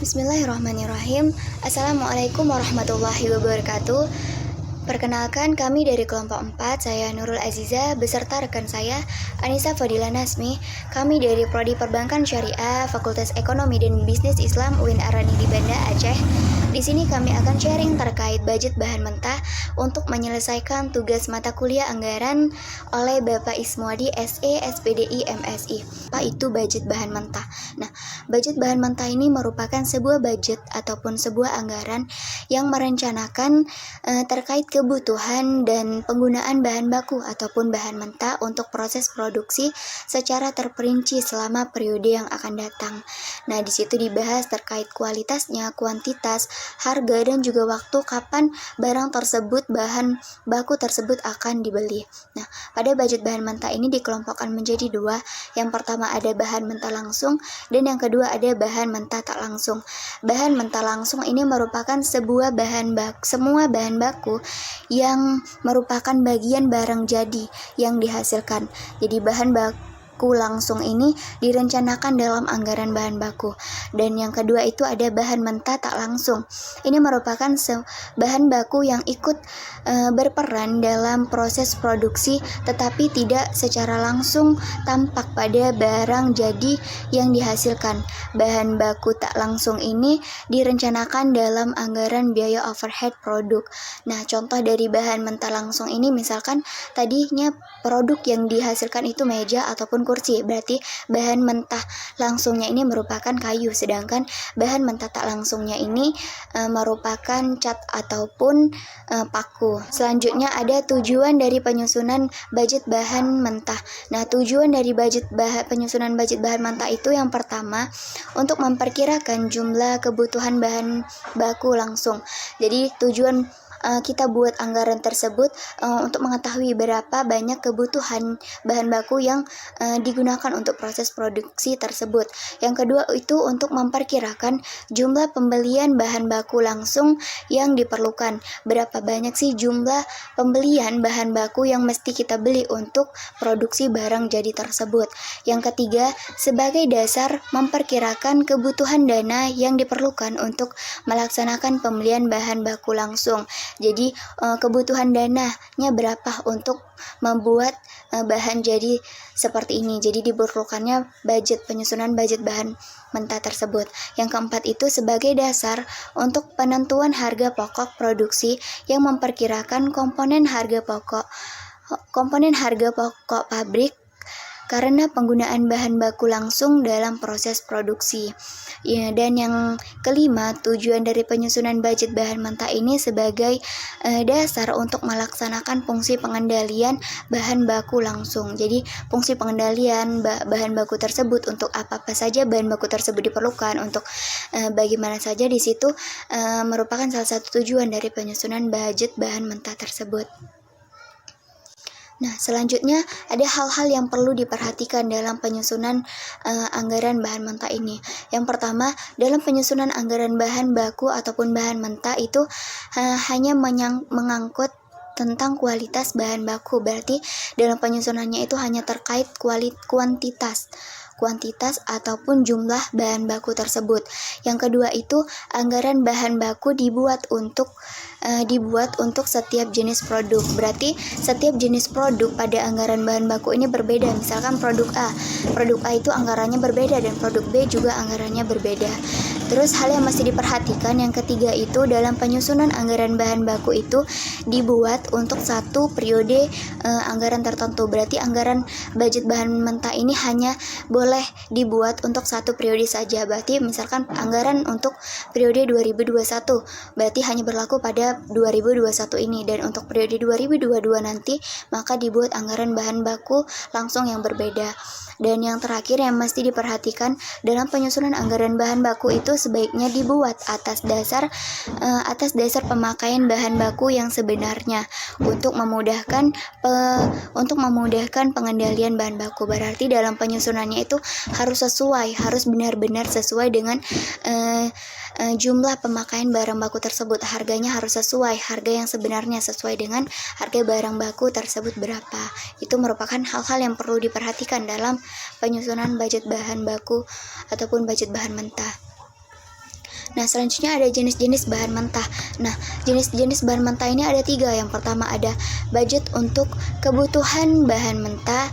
Bismillahirrahmanirrahim. Assalamualaikum warahmatullahi wabarakatuh. Perkenalkan, kami dari kelompok 4, saya Nurul Aziza beserta rekan saya Anissa Fadila Nasmi. Kami dari Prodi Perbankan Syariah, Fakultas Ekonomi dan Bisnis Islam UIN Arani di Banda Aceh. Di sini kami akan sharing terkait budget bahan mentah untuk menyelesaikan tugas mata kuliah anggaran oleh Bapak Ismuadi SE SPDI MSI. Apa itu budget bahan mentah? Nah, budget bahan mentah ini merupakan sebuah budget ataupun sebuah anggaran yang merencanakan terkait kebutuhan dan penggunaan bahan baku ataupun bahan mentah untuk proses produksi secara terperinci selama periode yang akan datang. Nah, di situ dibahas terkait kualitasnya, kuantitas, harga, dan juga waktu kapan barang tersebut, bahan baku tersebut akan dibeli. Nah, pada budget bahan mentah ini dikelompokkan menjadi dua. Yang pertama ada bahan mentah langsung dan yang kedua ada bahan mentah tak langsung. Bahan mentah langsung ini merupakan semua bahan baku yang merupakan bagian barang jadi yang dihasilkan. Jadi bahan baku langsung ini direncanakan dalam anggaran bahan baku. Dan yang kedua itu ada bahan mentah tak langsung. Ini merupakan bahan baku yang ikut berperan dalam proses produksi tetapi tidak secara langsung tampak pada barang jadi yang dihasilkan. Bahan baku tak langsung ini direncanakan dalam anggaran biaya overhead produk. Nah, contoh dari bahan mentah langsung ini misalkan tadinya produk yang dihasilkan itu meja ataupun kursi, berarti bahan mentah langsungnya ini merupakan kayu, sedangkan bahan mentah tak langsungnya ini merupakan cat ataupun paku. Selanjutnya ada tujuan dari penyusunan budget bahan mentah. Nah, tujuan dari penyusunan budget bahan mentah itu yang pertama untuk memperkirakan jumlah kebutuhan bahan baku langsung. Jadi tujuan kita buat anggaran tersebut untuk mengetahui berapa banyak kebutuhan bahan baku yang digunakan untuk proses produksi tersebut. Yang kedua itu untuk memperkirakan jumlah pembelian bahan baku langsung yang diperlukan. Berapa banyak sih jumlah pembelian bahan baku yang mesti kita beli untuk produksi barang jadi tersebut. Yang ketiga, sebagai dasar memperkirakan kebutuhan dana yang diperlukan untuk melaksanakan pembelian bahan baku langsung. Jadi kebutuhan dananya berapa untuk membuat bahan jadi seperti ini. Jadi diperlukannya penyusunan budget bahan mentah tersebut. Yang keempat itu sebagai dasar untuk penentuan harga pokok produksi yang memperkirakan komponen harga pokok pabrik karena penggunaan bahan baku langsung dalam proses produksi. Ya, dan yang kelima, tujuan dari penyusunan budget bahan mentah ini sebagai dasar untuk melaksanakan fungsi pengendalian bahan baku langsung. Jadi, fungsi pengendalian bahan baku tersebut untuk apa saja bahan baku tersebut diperlukan, untuk bagaimana saja di situ merupakan salah satu tujuan dari penyusunan budget bahan mentah tersebut. Nah, selanjutnya ada hal-hal yang perlu diperhatikan dalam penyusunan anggaran bahan mentah ini. Yang pertama, dalam penyusunan anggaran bahan baku ataupun bahan mentah itu hanya mengangkut tentang kualitas bahan baku. Berarti dalam penyusunannya itu hanya terkait kuantitas ataupun jumlah bahan baku tersebut. Yang kedua itu anggaran bahan baku dibuat untuk setiap jenis produk. Berarti setiap jenis produk pada anggaran bahan baku ini berbeda. Misalkan produk A itu anggarannya berbeda dan produk B juga anggarannya berbeda. Terus hal yang mesti diperhatikan yang ketiga itu dalam penyusunan anggaran bahan baku itu dibuat untuk satu periode anggaran tertentu. Berarti anggaran budget bahan mentah ini hanya boleh dibuat untuk satu periode saja. Berarti misalkan anggaran untuk periode 2021 berarti hanya berlaku pada 2021 ini, dan untuk periode 2022 nanti maka dibuat anggaran bahan baku langsung yang berbeda. Dan yang terakhir yang mesti diperhatikan dalam penyusunan anggaran bahan baku itu sebaiknya dibuat atas dasar pemakaian bahan baku yang sebenarnya untuk memudahkan pengendalian bahan baku. Berarti dalam penyusunannya itu harus benar-benar sesuai dengan jumlah pemakaian barang baku tersebut. Harganya harus sesuai, harga yang sebenarnya sesuai dengan harga barang baku tersebut berapa. Itu merupakan hal-hal yang perlu diperhatikan dalam penyusunan budget bahan baku ataupun budget bahan mentah. Nah, selanjutnya ada jenis-jenis bahan mentah. Nah, jenis-jenis bahan mentah ini ada 3. Yang pertama ada budget untuk kebutuhan bahan mentah,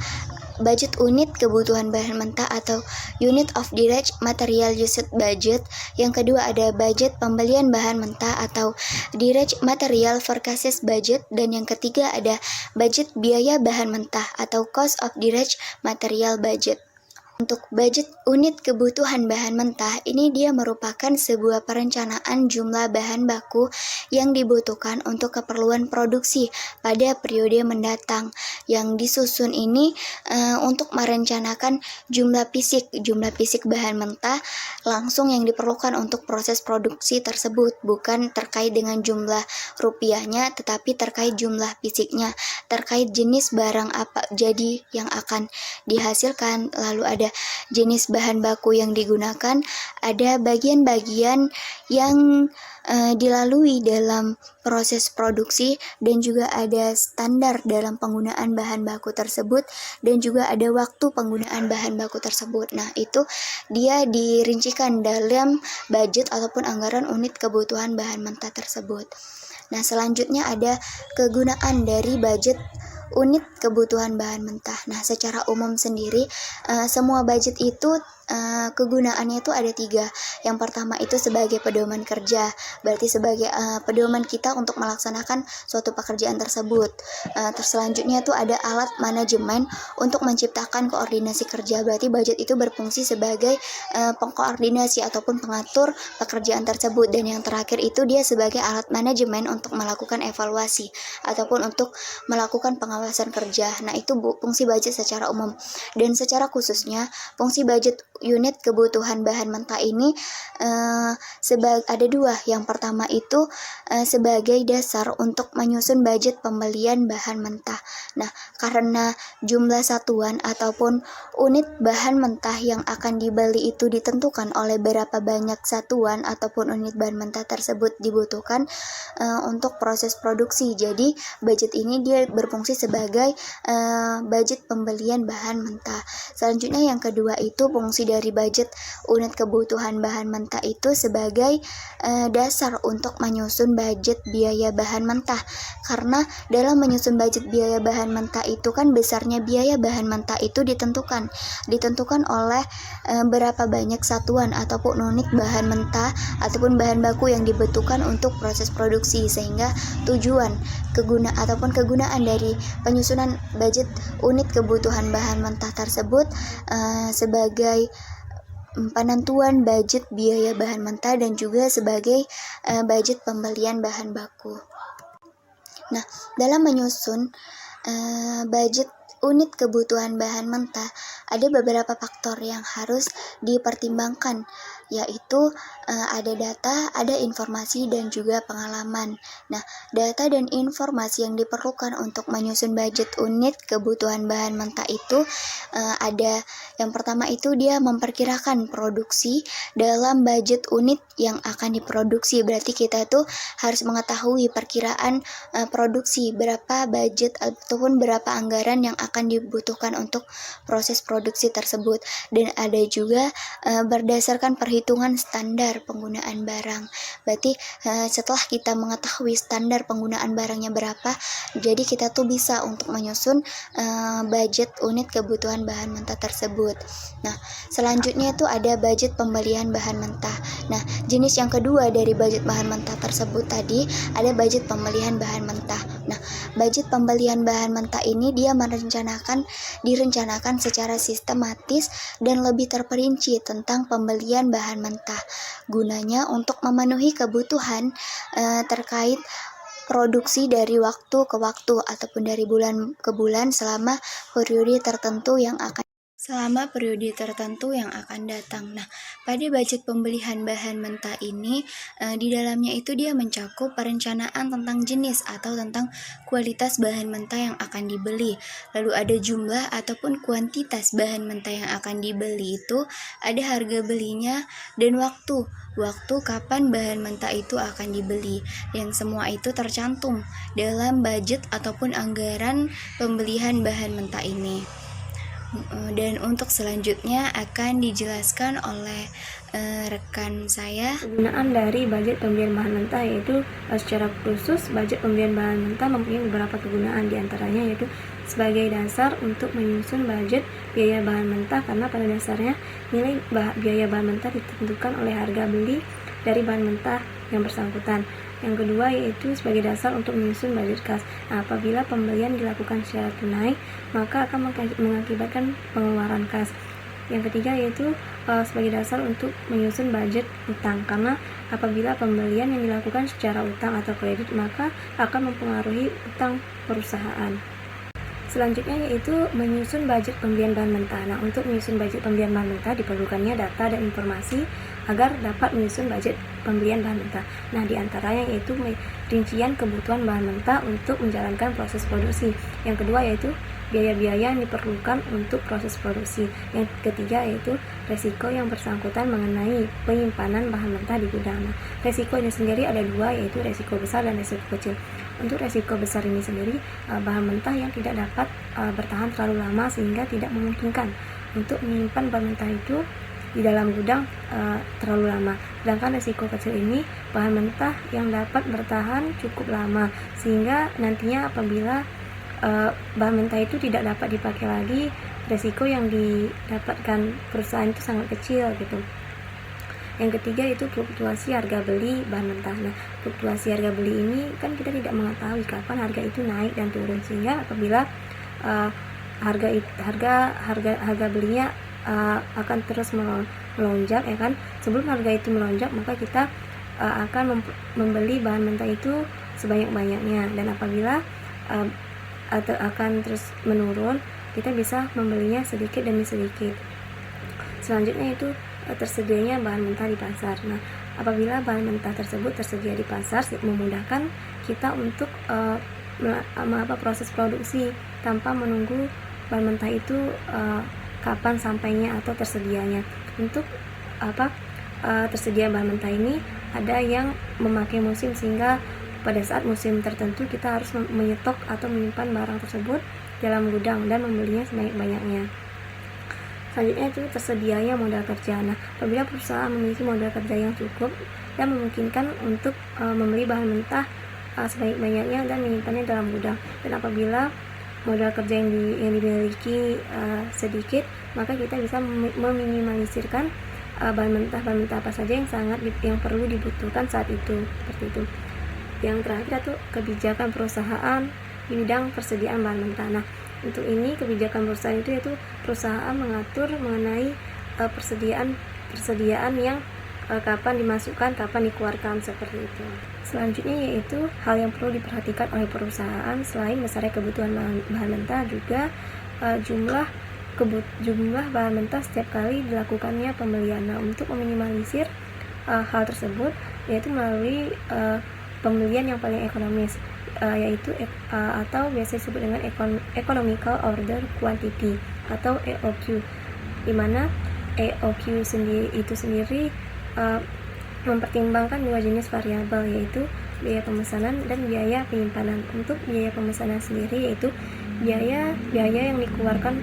budget unit kebutuhan bahan mentah atau unit of direct material used budget. Yang kedua ada budget pembelian bahan mentah atau direct material purchases budget. Dan yang ketiga ada budget biaya bahan mentah atau cost of direct material budget. Untuk budget unit kebutuhan bahan mentah, ini dia merupakan sebuah perencanaan jumlah bahan baku yang dibutuhkan untuk keperluan produksi pada periode mendatang. Yang disusun ini untuk merencanakan jumlah fisik bahan mentah langsung yang diperlukan untuk proses produksi tersebut, bukan terkait dengan jumlah rupiahnya, tetapi terkait jumlah fisiknya, terkait jenis barang apa jadi yang akan dihasilkan, lalu ada jenis bahan baku yang digunakan, ada bagian-bagian yang dilalui dalam proses produksi, dan juga ada standar dalam penggunaan bahan baku tersebut, dan juga ada waktu penggunaan bahan baku tersebut. Nah, itu dia dirincikan dalam budget ataupun anggaran unit kebutuhan bahan mentah tersebut. Nah, selanjutnya ada kegunaan dari budget unit kebutuhan bahan mentah. Nah, secara umum sendiri semua budget itu kegunaannya itu ada 3. Yang pertama itu sebagai pedoman kerja, berarti sebagai pedoman kita untuk melaksanakan suatu pekerjaan tersebut. Terus selanjutnya itu ada alat manajemen untuk menciptakan koordinasi kerja, berarti budget itu berfungsi sebagai pengkoordinasi ataupun pengatur pekerjaan tersebut. Dan yang terakhir itu dia sebagai alat manajemen untuk melakukan evaluasi ataupun untuk melakukan pengawasan kerja. Nah, itu fungsi budget secara umum. Dan secara khususnya fungsi budget unit kebutuhan bahan mentah ini ada 2. Yang pertama itu sebagai dasar untuk menyusun budget pembelian bahan mentah. Nah, karena jumlah satuan ataupun unit bahan mentah yang akan dibeli itu ditentukan oleh berapa banyak satuan ataupun unit bahan mentah tersebut dibutuhkan untuk proses produksi. Jadi budget ini dia berfungsi sebagai budget pembelian bahan mentah. Selanjutnya yang kedua itu fungsi dari budget unit kebutuhan bahan mentah itu sebagai dasar untuk menyusun budget biaya bahan mentah. Karena dalam menyusun budget biaya bahan mentah itu kan besarnya biaya bahan mentah itu ditentukan oleh berapa banyak satuan ataupun unit bahan mentah ataupun bahan baku yang dibutuhkan untuk proses produksi, sehingga tujuan kegunaan dari penyusunan budget unit kebutuhan bahan mentah tersebut sebagai penentuan budget biaya bahan mentah dan juga sebagai budget pembelian bahan baku. Nah, dalam menyusun budget unit kebutuhan bahan mentah ada beberapa faktor yang harus dipertimbangkan, yaitu ada data, ada informasi, dan juga pengalaman. Nah, data dan informasi yang diperlukan untuk menyusun budget unit kebutuhan bahan mentah itu ada yang pertama itu dia memperkirakan produksi dalam budget unit yang akan diproduksi. Berarti kita tuh harus mengetahui perkiraan produksi, berapa budget ataupun berapa anggaran yang akan dibutuhkan untuk proses produksi tersebut. Dan ada juga berdasarkan perhitungan standar penggunaan barang. Berarti setelah kita mengetahui standar penggunaan barangnya berapa, jadi kita tuh bisa untuk menyusun budget unit kebutuhan bahan mentah tersebut. Nah, selanjutnya itu ada budget pembelian bahan mentah. Nah, jenis yang kedua dari budget bahan mentah tersebut tadi ada budget pembelian bahan mentah. Nah, budget pembelian bahan mentah ini dia direncanakan secara sistematis dan lebih terperinci tentang pembelian bahan mentah. Gunanya untuk memenuhi kebutuhan terkait produksi dari waktu ke waktu ataupun dari bulan ke bulan selama periode tertentu yang akan datang. Nah, pada budget pembelian bahan mentah ini di dalamnya itu dia mencakup perencanaan tentang jenis atau tentang kualitas bahan mentah yang akan dibeli. Lalu ada jumlah ataupun kuantitas bahan mentah yang akan dibeli itu, ada harga belinya dan waktu kapan bahan mentah itu akan dibeli. Yang semua itu tercantum dalam budget ataupun anggaran pembelian bahan mentah ini. Dan untuk selanjutnya akan dijelaskan oleh rekan saya. Penggunaan dari budget pembelian bahan mentah yaitu secara khusus budget pembelian bahan mentah mempunyai beberapa kegunaan, diantaranya yaitu sebagai dasar untuk menyusun budget biaya bahan mentah, karena pada dasarnya nilai biaya bahan mentah ditentukan oleh harga beli dari bahan mentah yang bersangkutan. Yang kedua yaitu sebagai dasar untuk menyusun budget kas. Nah, apabila pembelian dilakukan secara tunai, maka akan mengakibatkan pengeluaran kas. Yang ketiga yaitu sebagai dasar untuk menyusun budget utang, karena apabila pembelian yang dilakukan secara utang atau kredit, maka akan mempengaruhi utang perusahaan. Selanjutnya yaitu menyusun budget pembelian bahan mentah. Nah, untuk menyusun budget pembelian bahan mentah diperlukannya data dan informasi agar dapat menyusun budget pembelian bahan mentah. Nah, diantaranya yaitu rincian kebutuhan bahan mentah untuk menjalankan proses produksi. Yang kedua yaitu biaya-biaya yang diperlukan untuk proses produksi. Yang ketiga yaitu resiko yang bersangkutan mengenai penyimpanan bahan mentah di gudang. Nah, resiko ini sendiri ada dua, yaitu resiko besar dan resiko kecil. Untuk resiko besar ini sendiri, bahan mentah yang tidak dapat bertahan terlalu lama sehingga tidak memungkinkan untuk menyimpan bahan mentah itu di dalam gudang terlalu lama. Sedangkan resiko kecil ini bahan mentah yang dapat bertahan cukup lama sehingga nantinya apabila bahan mentah itu tidak dapat dipakai lagi, resiko yang didapatkan perusahaan itu sangat kecil gitu. Yang ketiga itu fluktuasi harga beli bahan mentah. Nah, fluktuasi harga beli ini kan kita tidak mengetahui kapan harga itu naik dan turun, sehingga apabila harga belinya akan terus melonjak, ya kan, sebelum harga itu melonjak maka kita akan membeli bahan mentah itu sebanyak-banyaknya, dan apabila atau akan terus menurun, kita bisa membelinya sedikit demi sedikit. Selanjutnya itu tersedianya bahan mentah di pasar. Nah, apabila bahan mentah tersebut tersedia di pasar, memudahkan kita untuk proses produksi tanpa menunggu bahan mentah itu kapan sampainya atau tersedianya. Untuk tersedia bahan mentah ini ada yang memakai musim, sehingga pada saat musim tertentu kita harus menyetok atau menyimpan barang tersebut dalam gudang dan membelinya sebanyak-banyaknya. Selanjutnya itu tersedianya modal kerja. Nah, apabila perusahaan memiliki modal kerja yang cukup dan memungkinkan untuk membeli bahan mentah sebanyak-banyaknya dan menyimpannya dalam gudang, dan apabila modal kerja yang dimiliki sedikit, maka kita bisa meminimalisirkan bahan mentah apa saja yang perlu dibutuhkan saat itu, seperti itu. Yang terakhir itu kebijakan perusahaan di bidang persediaan bahan mentah. Nah, untuk ini kebijakan perusahaan itu yaitu perusahaan mengatur mengenai persediaan yang kapan dimasukkan, kapan dikeluarkan, seperti itu. Selanjutnya yaitu hal yang perlu diperhatikan oleh perusahaan selain besarnya kebutuhan bahan mentah, juga jumlah bahan mentah setiap kali dilakukannya pembelian. Nah, untuk meminimalisir hal tersebut yaitu melalui pembelian yang paling ekonomis, yaitu atau biasa disebut dengan economical order quantity atau EOQ, di mana EOQ sendiri mempertimbangkan dua jenis variabel, yaitu biaya pemesanan dan biaya penyimpanan. Untuk biaya pemesanan sendiri yaitu biaya yang dikeluarkan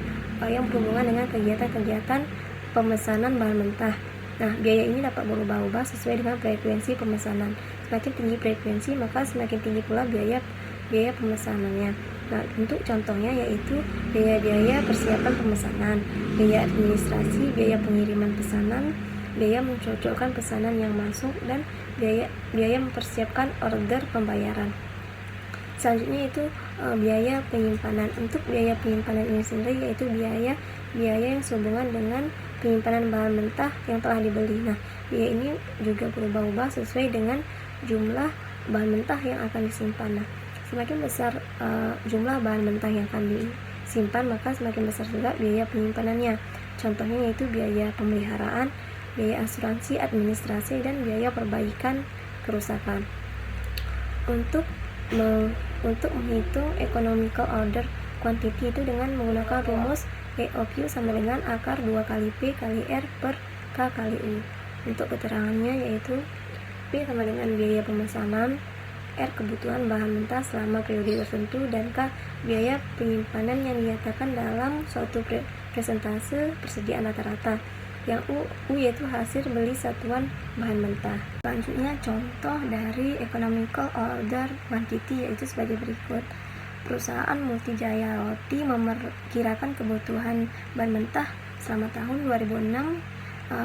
yang berhubungan dengan kegiatan pemesanan bahan mentah. Nah, biaya ini dapat berubah-ubah sesuai dengan frekuensi pemesanan. Semakin tinggi frekuensi, maka semakin tinggi pula biaya pemesanannya. Nah, untuk contohnya yaitu biaya persiapan pemesanan, biaya administrasi, biaya pengiriman pesanan, biaya mencocokkan pesanan yang masuk, dan biaya mempersiapkan order pembayaran. Selanjutnya itu biaya penyimpanan. Untuk biaya penyimpanan ini sendiri yaitu biaya yang sehubungan dengan penyimpanan bahan mentah yang telah dibeli. Nah, biaya ini juga berubah-ubah sesuai dengan jumlah bahan mentah yang akan disimpan. Nah, semakin besar jumlah bahan mentah yang akan disimpan, maka semakin besar juga biaya penyimpanannya. Contohnya yaitu biaya pemeliharaan, biaya asuransi, administrasi, dan biaya perbaikan kerusakan. Untuk menghitung economical order quantity itu dengan menggunakan rumus EOQ sama dengan akar 2 kali P kali R per K kali U. Untuk keterangannya yaitu P sama dengan biaya pemesanan, R kebutuhan bahan mentah selama periode tertentu, dan K biaya penyimpanan yang dinyatakan dalam suatu presentase persediaan rata-rata. Yang U yaitu hasil beli satuan bahan mentah. Selanjutnya contoh dari economical order quantity yaitu sebagai berikut. Perusahaan Multijaya Roti memperkirakan kebutuhan bahan mentah selama tahun 2006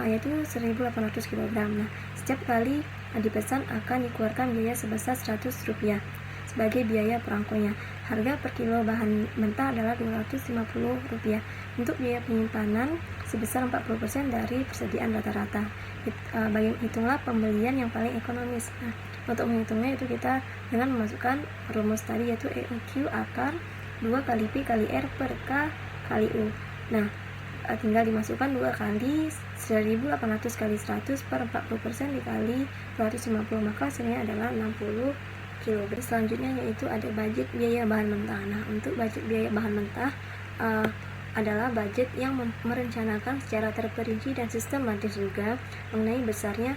yaitu 1.800 kg. Nah, setiap kali dipesan akan dikeluarkan biaya sebesar Rp100 sebagai biaya perangkonya. Harga per kilo bahan mentah adalah Rp250. Untuk biaya penyimpanan sebesar 40% dari persediaan rata-rata. Hitunglah pembelian yang paling ekonomis. Nah, untuk menghitungnya itu kita dengan memasukkan rumus tadi yaitu EUQ akar 2 kali P kali R per K kali U. Nah, tinggal dimasukkan 2 kali 1.800 kali 100 per 40% dikali 250, maka hasilnya adalah 60 kg. Selanjutnya yaitu ada budget biaya bahan mentah. Nah, untuk budget biaya bahan mentah adalah budget yang merencanakan secara terperinci dan sistematis juga mengenai besarnya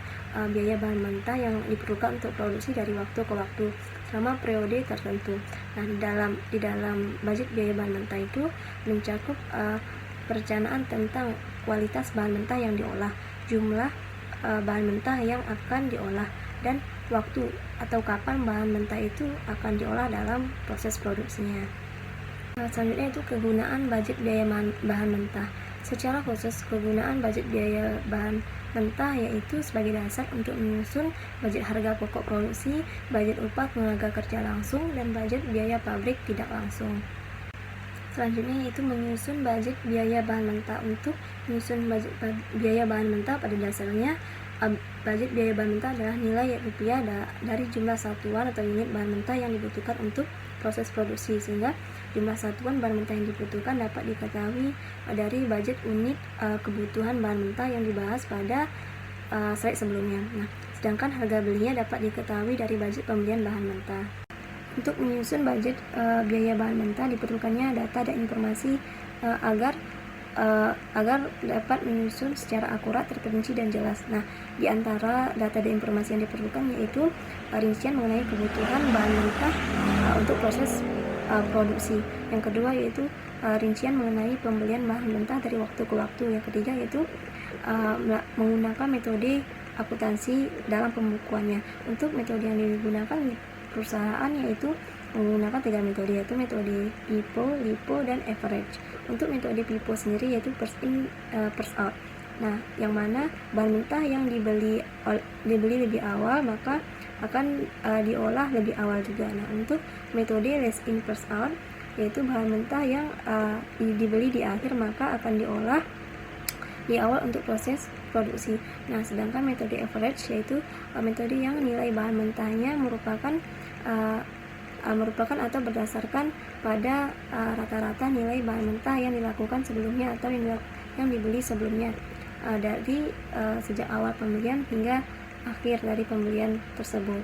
biaya bahan mentah yang diperlukan untuk produksi dari waktu ke waktu selama periode tertentu. Nah, di dalam budget biaya bahan mentah itu mencakup perencanaan tentang kualitas bahan mentah yang diolah, jumlah bahan mentah yang akan diolah, dan waktu atau kapan bahan mentah itu akan diolah dalam proses produksinya. Selanjutnya itu kegunaan budget biaya bahan mentah. Secara khusus, kegunaan budget biaya bahan mentah yaitu sebagai dasar untuk menyusun budget harga pokok produksi, budget upah tenaga kerja langsung, dan budget biaya pabrik tidak langsung. Selanjutnya yaitu menyusun budget biaya bahan mentah. Untuk menyusun budget biaya bahan mentah pada dasarnya budget biaya bahan mentah adalah nilai rupiah dari jumlah satuan atau unit bahan mentah yang dibutuhkan untuk proses produksi, sehingga jumlah satuan bahan mentah yang dibutuhkan dapat diketahui dari budget unit kebutuhan bahan mentah yang dibahas pada slide sebelumnya. Nah, sedangkan harga belinya dapat diketahui dari budget pembelian bahan mentah. Untuk menyusun budget biaya bahan mentah diperlukannya data dan informasi agar dapat menyusun secara akurat, terperinci, dan jelas. Nah, di antara data dan informasi yang diperlukan yaitu rincian mengenai kebutuhan bahan mentah untuk proses produksi. Yang kedua yaitu rincian mengenai pembelian bahan mentah dari waktu ke waktu. Yang ketiga yaitu menggunakan metode akuntansi dalam pembukuannya. Untuk metode yang digunakan perusahaan yaitu menggunakan 3 metode, yaitu metode FIFO, LIFO, dan average. Untuk metode FIFO sendiri yaitu first in first out. Nah, yang mana bahan mentah yang dibeli lebih awal maka akan diolah lebih awal juga. Nah, untuk metode last in first out yaitu bahan mentah yang dibeli di akhir maka akan diolah di awal untuk proses produksi. Nah, sedangkan metode average yaitu metode yang nilai bahan mentahnya merupakan atau berdasarkan pada rata-rata nilai bahan mentah yang dilakukan sebelumnya atau yang dibeli sebelumnya dari sejak awal pembelian hingga akhir dari pembelian tersebut.